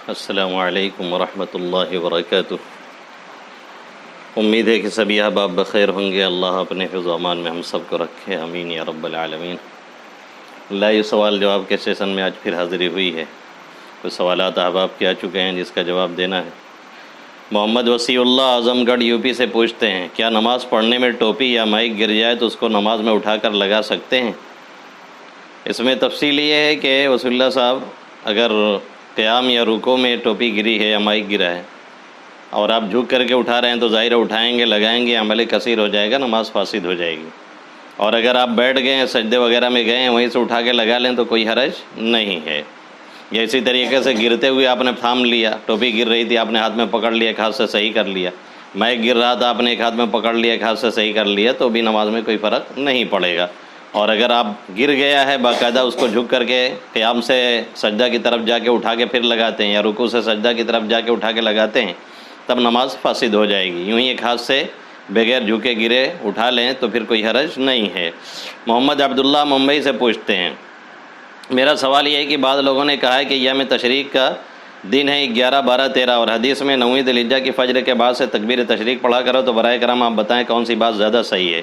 السلام علیکم ورحمۃ اللہ وبرکاتہ۔ امید ہے کہ سبھی احباب بخیر ہوں گے۔ اللہ اپنے حفظ و امان میں ہم سب کو رکھے، آمین یا رب العالمین۔ لائیو سوال جواب کے سیشن میں آج پھر حاضری ہوئی ہے۔ کچھ سوالات احباب کے آ چکے ہیں جس کا جواب دینا ہے۔ محمد وسیع اللہ اعظم گڑھ یو پی سے پوچھتے ہیں، کیا نماز پڑھنے میں ٹوپی یا مائک گر جائے تو اس کو نماز میں اٹھا کر لگا سکتے ہیں؟ اس میں تفصیل یہ ہے کہ وسیع اللہ صاحب، اگر قیام یا رکوع میں ٹوپی گری ہے یا مائک گرا ہے اور آپ جھک کر کے اٹھا رہے ہیں تو ظاہر اٹھائیں گے، لگائیں گے، عمل کثیر ہو جائے گا، نماز فاسد ہو جائے گی۔ اور اگر آپ بیٹھ گئے ہیں، سجدے وغیرہ میں گئے ہیں، وہیں سے اٹھا کے لگا لیں تو کوئی حرج نہیں ہے۔ یا اسی طریقے سے گرتے ہوئے آپ نے تھام لیا، ٹوپی گر رہی تھی آپ نے ہاتھ میں پکڑ لیا، ایک ہاتھ سے صحیح کر لیا، مائک گر رہا تھا آپ نے ایک ہاتھ میں پکڑ لیا، ایک ہاتھ سے صحیح کر لیا، تو بھی نماز میں کوئی فرق نہیں پڑے گا۔ اور اگر آپ گر گیا ہے باقاعدہ اس کو جھک کر کے قیام سے سجدہ کی طرف جا کے اٹھا کے پھر لگاتے ہیں، یا رکوع سے سجدہ کی طرف جا کے اٹھا کے لگاتے ہیں، تب نماز فاسد ہو جائے گی۔ یوں ہی ایک ہاتھ سے بغیر جھکے گرے اٹھا لیں تو پھر کوئی حرج نہیں ہے۔ محمد عبداللہ ممبئی سے پوچھتے ہیں، میرا سوال یہ ہے کہ بعض لوگوں نے کہا ہے کہ ایام تشریق کا دن ہے 11، 12، 13 اور حدیث میں 9ویں ذی الحجہ کی فجر کے بعد سے تکبیر تشریق پڑھا کرو، تو برائے کرم آپ بتائیں کون سی بات زیادہ صحیح ہے؟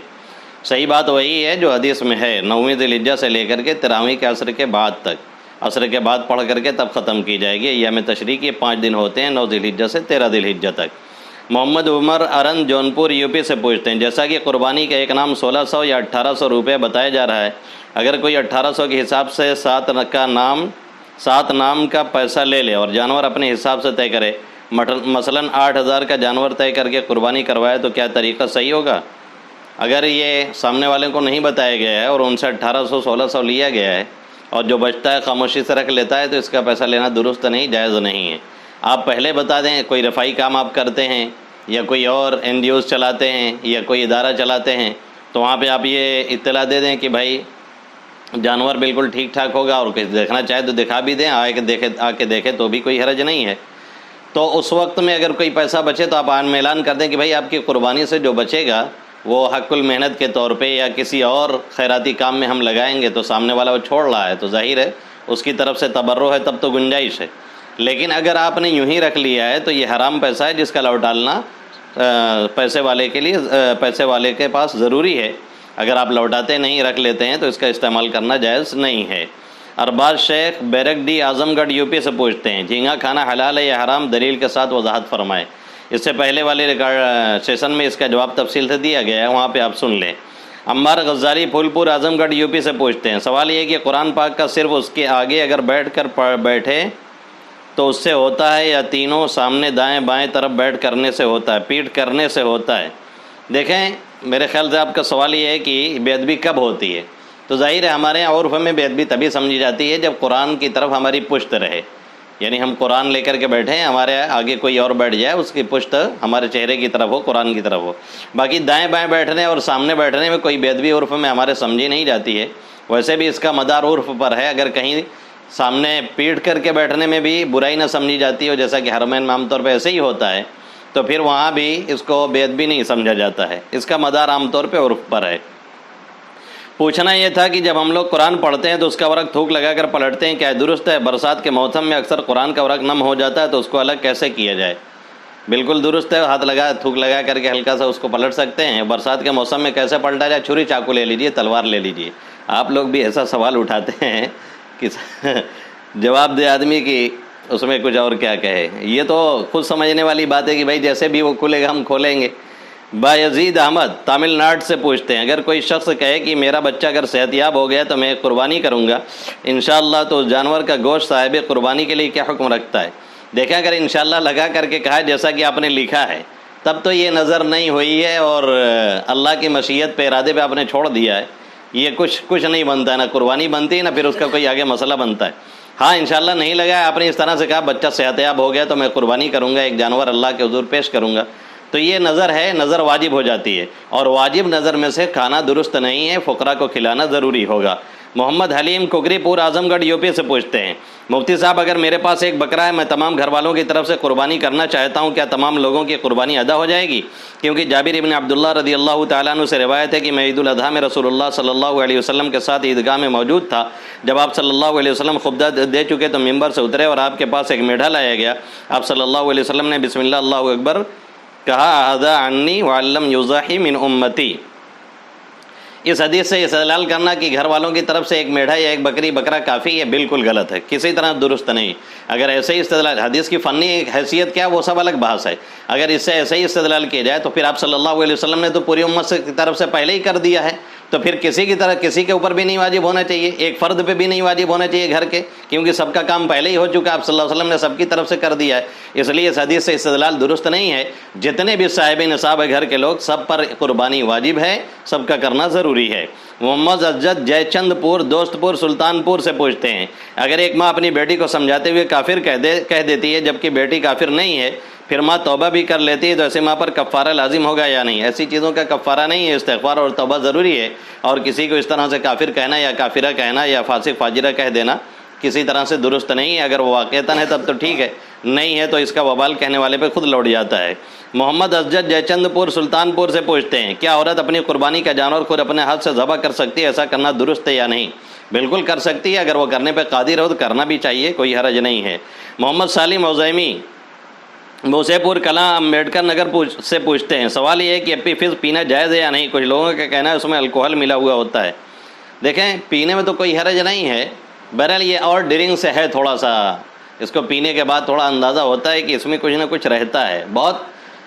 صحیح بات وہی ہے جو حدیث میں ہے، 9ویں ذی الحجہ سے لے کر کے 13ویں کے عصر کے بعد تک، عصر کے بعد پڑھ کر کے تب ختم کی جائے گی۔ ایام تشریق یہ 5 دن ہوتے ہیں، 9 ذی الحجہ سے 13 ذی الحجہ تک۔ محمد عمر ارن جونپور یو پی سے پوچھتے ہیں، جیسا کہ قربانی کا ایک نام 1600 یا 1800 روپے بتایا جا رہا ہے، اگر کوئی 1800 کے حساب سے 7 نام کا پیسہ لے لے اور جانور اپنے حساب سے طے کرے، مثلا 8000 کا جانور طے کر کے قربانی کروائے، تو کیا طریقہ صحیح ہوگا؟ اگر یہ سامنے والے کو نہیں بتایا گیا ہے اور ان سے 1800 1600 لیا گیا ہے اور جو بچتا ہے خاموشی سے رکھ لیتا ہے، تو اس کا پیسہ لینا درست نہیں، جائز نہیں ہے۔ آپ پہلے بتا دیں، کوئی رفائی کام آپ کرتے ہیں یا کوئی اور NGOs چلاتے ہیں یا کوئی ادارہ چلاتے ہیں، تو وہاں پہ آپ یہ اطلاع دے دیں کہ بھائی جانور بالکل ٹھیک ٹھاک ہوگا، اور کچھ دیکھنا چاہے تو دکھا بھی دیں، آ کے دیکھے تو بھی کوئی حرج نہیں ہے۔ تو اس وقت میں اگر کوئی پیسہ بچے تو آپ میں اعلان کر دیں کہ بھائی آپ کی قربانی سے جو بچے گا وہ حق المحنت کے طور پہ یا کسی اور خیراتی کام میں ہم لگائیں گے، تو سامنے والا وہ چھوڑ رہا ہے تو ظاہر ہے اس کی طرف سے تبرع ہے، تب تو گنجائش ہے۔ لیکن اگر آپ نے یوں ہی رکھ لیا ہے تو یہ حرام پیسہ ہے جس کا لوٹالنا پیسے والے کے پاس ضروری ہے۔ اگر آپ لوٹاتے نہیں، رکھ لیتے ہیں، تو اس کا استعمال کرنا جائز نہیں ہے۔ ارباز شیخ بیرک ڈی اعظم گڑھ یو پی سے پوچھتے ہیں، جھینگا کھانا حلال ہے یا حرام؟ دلیل کے ساتھ وضاحت فرمائیں۔ اس سے پہلے والے سیشن میں اس کا جواب تفصیل سے دیا گیا ہے، وہاں پہ آپ سن لیں۔ عمار غزالی پھولپور اعظم گڑھ یو پی سے پوچھتے ہیں، سوال یہ ہے کہ قرآن پاک کا صرف اس کے آگے اگر بیٹھ کر بیٹھے تو اس سے ہوتا ہے، یا تینوں سامنے دائیں بائیں طرف بیٹھ کرنے سے ہوتا ہے، پیٹھ کرنے سے ہوتا ہے؟ دیکھیں، میرے خیال سے آپ کا سوال یہ ہے کہ بے ادبی کب ہوتی ہے؟ تو ظاہر ہے ہمارے یہاں عرف میں بے ادبی تبھی سمجھی جاتی ہے جب قرآن کی طرف ہماری پشت رہے، یعنی ہم قرآن لے کر کے بیٹھے ہیں، ہمارے آگے کوئی اور بیٹھ جائے، اس کی پشت ہمارے چہرے کی طرف ہو، قرآن کی طرف ہو۔ باقی دائیں بائیں بیٹھنے اور سامنے بیٹھنے میں کوئی بے ادبی عرف میں ہمارے سمجھی نہیں جاتی ہے۔ ویسے بھی اس کا مدار عرف پر ہے، اگر کہیں سامنے پیٹھ کر کے بیٹھنے میں بھی برائی نہ سمجھی جاتی ہو، جیسا کہ حرمین میں عام طور پہ ایسے ہی ہوتا ہے، تو پھر وہاں بھی اس کو بے ادبی نہیں سمجھا جاتا ہے، اس کا مدار عام طور پہ عرف پر ہے۔ پوچھنا یہ تھا کہ جب ہم لوگ قرآن پڑھتے ہیں تو اس کا ورق تھوک لگا کر پلٹتے ہیں، کیا درست ہے؟ برسات کے موسم میں اکثر قرآن کا ورق نم ہو جاتا ہے، تو اس کو الگ کیسے کیا جائے؟ بالکل درست ہے، ہاتھ تھوک لگا کر کے ہلکا سا اس کو پلٹ سکتے ہیں۔ برسات کے موسم میں کیسے پلٹا جائے؟ چھری چاقو لے لیجئے، تلوار لے لیجئے۔ آپ لوگ بھی ایسا سوال اٹھاتے ہیں کہ جواب دے آدمی کی اس میں کچھ اور کیا کہے۔ یہ تو خود سمجھنے والی بات ہے کہ بھائی جیسے بھی وہ کھلے گا ہم کھولیں گے۔ بایزید احمد تامل ناڈو سے پوچھتے ہیں، اگر کوئی شخص کہے کہ میرا بچہ اگر صحت یاب ہو گیا تو میں قربانی کروں گا انشاءاللہ، تو اس جانور کا گوشت صاحب قربانی کے لیے کیا حکم رکھتا ہے؟ دیکھیں، اگر انشاءاللہ لگا کر کے کہا جیسا کہ آپ نے لکھا ہے، تب تو یہ نظر نہیں ہوئی ہے اور اللہ کی مشیت پہ، ارادے پہ آپ نے چھوڑ دیا ہے، یہ کچھ نہیں بنتا ہے، نہ قربانی بنتی ہے نہ پھر اس کا کوئی آگے مسئلہ بنتا ہے۔ ہاں انشاءاللہ نہیں لگا، آپ نے اس طرح سے کہا بچہ صحت یاب ہو گیا تو میں قربانی کروں گا، ایک جانور اللہ کے حضور پیش کروں گا، تو یہ نظر ہے، نظر واجب ہو جاتی ہے، اور واجب نظر میں سے کھانا درست نہیں ہے، فقراء کو کھلانا ضروری ہوگا۔ محمد حلیم ککری پور اعظم گڑھ یو پی سے پوچھتے ہیں، مفتی صاحب اگر میرے پاس ایک بکرا ہے، میں تمام گھر والوں کی طرف سے قربانی کرنا چاہتا ہوں، کیا تمام لوگوں کی قربانی ادا ہو جائے گی؟ کیونکہ جابر ابن عبداللہ رضی اللہ تعالیٰ عنہ سے روایت ہے کہ میں عید الاضحیٰ میں رسول اللہ صلی اللہ علیہ وسلم کے ساتھ عیدگاہ میں موجود تھا۔ جب آپ صلی اللہ علیہ وسلم خطبہ دے چکے تو ممبر سے اترے اور آپ کے پاس ایک میڈھا لایا گیا۔ آپ صلی اللہ علیہ وسلم نے بسم اللہ اللہ اکبر کہا، اذا عنی وعلم یضحی من امتی۔ اس حدیث سے استدلال کرنا کہ گھر والوں کی طرف سے ایک میڑھا یا ایک بکری بکرا کافی ہے، بالکل غلط ہے، کسی طرح درست نہیں۔ اگر ایسے ہی استدلال، حدیث کی فنی حیثیت کیا وہ سب الگ بحث ہے، اگر اس سے ایسے ہی استدلال کیا جائے تو پھر آپ صلی اللہ علیہ وسلم نے تو پوری امت کی طرف سے پہلے ہی کر دیا ہے، تو پھر کسی کی طرح کسی کے اوپر بھی نہیں واجب ہونا چاہیے، ایک فرد پہ بھی نہیں واجب ہونا چاہیے گھر کے، کیونکہ سب کا کام پہلے ہی ہو چکا، آپ صلی اللہ علیہ وسلم نے سب کی طرف سے کر دیا ہے۔ اس لیے اس حدیث سے استدلال درست نہیں ہے۔ جتنے بھی صاحب نصاب ہے گھر کے لوگ، سب پر قربانی واجب ہے، سب کا کرنا ضروری ہے۔ محمد اجد جے چند پور دوست پور سلطان پور سے پوچھتے ہیں، اگر ایک ماں اپنی بیٹی کو سمجھاتے ہوئے کافر کہہ دیتی ہے جبکہ بیٹی کافر نہیں ہے، پھر ماں توبہ بھی کر لیتی ہے تو ایسے ماں پر کفارہ لازم ہوگا یا نہیں؟ ایسی چیزوں کا کفارہ نہیں ہے، استغفار اور توبہ ضروری ہے، اور کسی کو اس طرح سے کافر کہنا یا کافرہ کہنا یا فاسق فاجرہ کہہ دینا کسی طرح سے درست نہیں ہے۔ اگر وہ واقعتاً ہے تب تو ٹھیک ہے، نہیں ہے تو اس کا وبال کہنے والے پہ خود لوٹ جاتا ہے۔ محمد اسجد جے چند پور سلطان پور سے پوچھتے ہیں، کیا عورت اپنی قربانی کا جانور خود اپنے ہاتھ سے ذبح کر سکتی ہے؟ ایسا کرنا درست ہے یا نہیں؟ بالکل کر سکتی ہے، اگر وہ کرنے پہ قادر ہو تو کرنا بھی چاہیے، کوئی حرج نہیں ہے۔ محمد سالم عزیمی موسے پور کلاں امبیڈکر نگر سے پوچھتے ہیں، سوال یہ ہے کہ اپی فز پینا جائز ہے یا نہیں؟ کچھ لوگوں کا کہنا ہے اس میں الکوہل ملا ہوا ہوتا ہے۔ دیکھیں، پینے میں تو کوئی حرج نہیں ہے، بہرحال یہ اور ڈرنک سے ہے، تھوڑا سا اس کو پینے کے بعد تھوڑا اندازہ ہوتا ہے کہ اس میں کچھ نہ کچھ رہتا ہے، بہت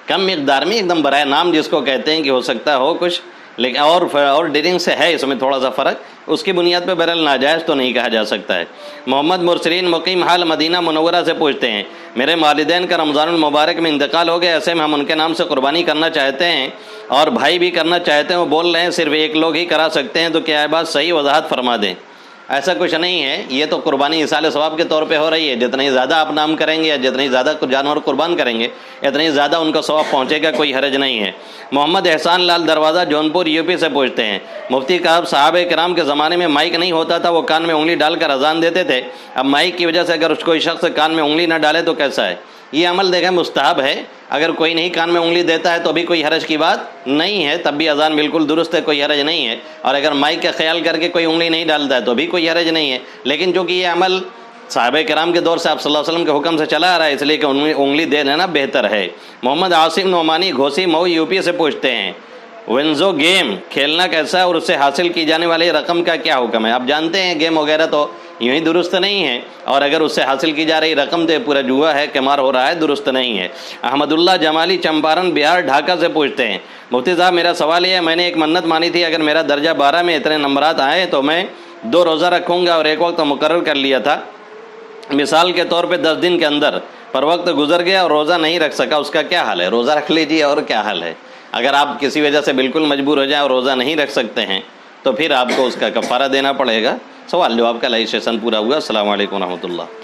کم مقدار میں، ایک دم برائے نام جس کو کہتے ہیں کہ ہو سکتا ہو کچھ، لیکن اور ڈرنک سے ہے اس میں تھوڑا سا فرق، اس کی بنیاد پہ بہرحال ناجائز تو نہیں کہا جا سکتا ہے۔ محمد مرسلین مقیم حال مدینہ منورہ سے پوچھتے ہیں، میرے والدین کا رمضان المبارک میں انتقال ہو گیا، ایسے میں ہم ان کے نام سے قربانی کرنا چاہتے ہیں اور بھائی بھی کرنا چاہتے ہیں، وہ بول رہے ہیں صرف ایک لوگ ہی کرا سکتے ہیں، تو کیا یہ بات صحیح؟ وضاحت فرما دیں۔ ایسا کچھ نہیں ہے، یہ تو قربانی ایصال ثواب کے طور پہ ہو رہی ہے، جتنی زیادہ آپ نام کریں گے یا جتنی زیادہ جانور قربان کریں گے اتنی زیادہ ان کا ثواب پہنچے گا، کوئی حرج نہیں ہے۔ محمد احسان لال دروازہ جونپور یوپی سے پوچھتے ہیں، مفتی صاحب صحابہ کرام کے زمانے میں مائک نہیں ہوتا تھا، وہ کان میں انگلی ڈال کر اذان دیتے تھے، اب مائک کی وجہ سے اگر کوئی شخص کان میں انگلی نہ ڈالے تو کیسا ہے؟ یہ عمل دیکھیں مستحب ہے، اگر کوئی نہیں کان میں انگلی دیتا ہے تو بھی کوئی حرج کی بات نہیں ہے، تب بھی اذان بالکل درست ہے، کوئی حرج نہیں ہے، اور اگر مائک کا خیال کر کے کوئی انگلی نہیں ڈالتا ہے تو بھی کوئی حرج نہیں ہے، لیکن چونکہ یہ عمل صحابہ کرام کے دور سے آپ صلی اللہ علیہ وسلم کے حکم سے چلا آ رہا ہے، اس لیے کہ انگلی دے دینا بہتر ہے۔ محمد عاصم نعمانی گھوسی مئو یوپی سے پوچھتے ہیں، ونزو گیم کھیلنا کیسا ہے اور اس سے حاصل کی جانے والی رقم کا کیا حکم ہے؟ آپ جانتے ہیں گیم وغیرہ تو یوں ہی درست نہیں ہے، اور اگر اس سے حاصل کی جا رہی رقم تو پورا جوا ہے، قمار ہو رہا ہے، درست نہیں ہے۔ احمد اللہ جمالی چمپارن بہار ڈھاکہ سے پوچھتے ہیں، مفتی صاحب میرا سوال یہ ہے، میں نے ایک منت مانی تھی، اگر میرا درجہ 12 میں اتنے نمبرات آئے تو میں 2 روزہ رکھوں گا اور ایک وقت مقرر کر لیا تھا، مثال کے طور پہ 10 دن کے اندر، پر وقت گزر گیا اور روزہ نہیں رکھ سکا، اس کا کیا حال ہے؟ روزہ رکھ لیجیے، اور کیا حال ہے؟ اگر آپ کسی وجہ سے بالکل مجبور ہو جائیں اور روزہ نہیں رکھ سکتے ہیں تو پھر آپ کو اس کا کفارہ دینا پڑے گا۔ سوال جواب کا لائیو سیشن پورا ہوا۔ السلام علیکم ورحمۃ اللہ۔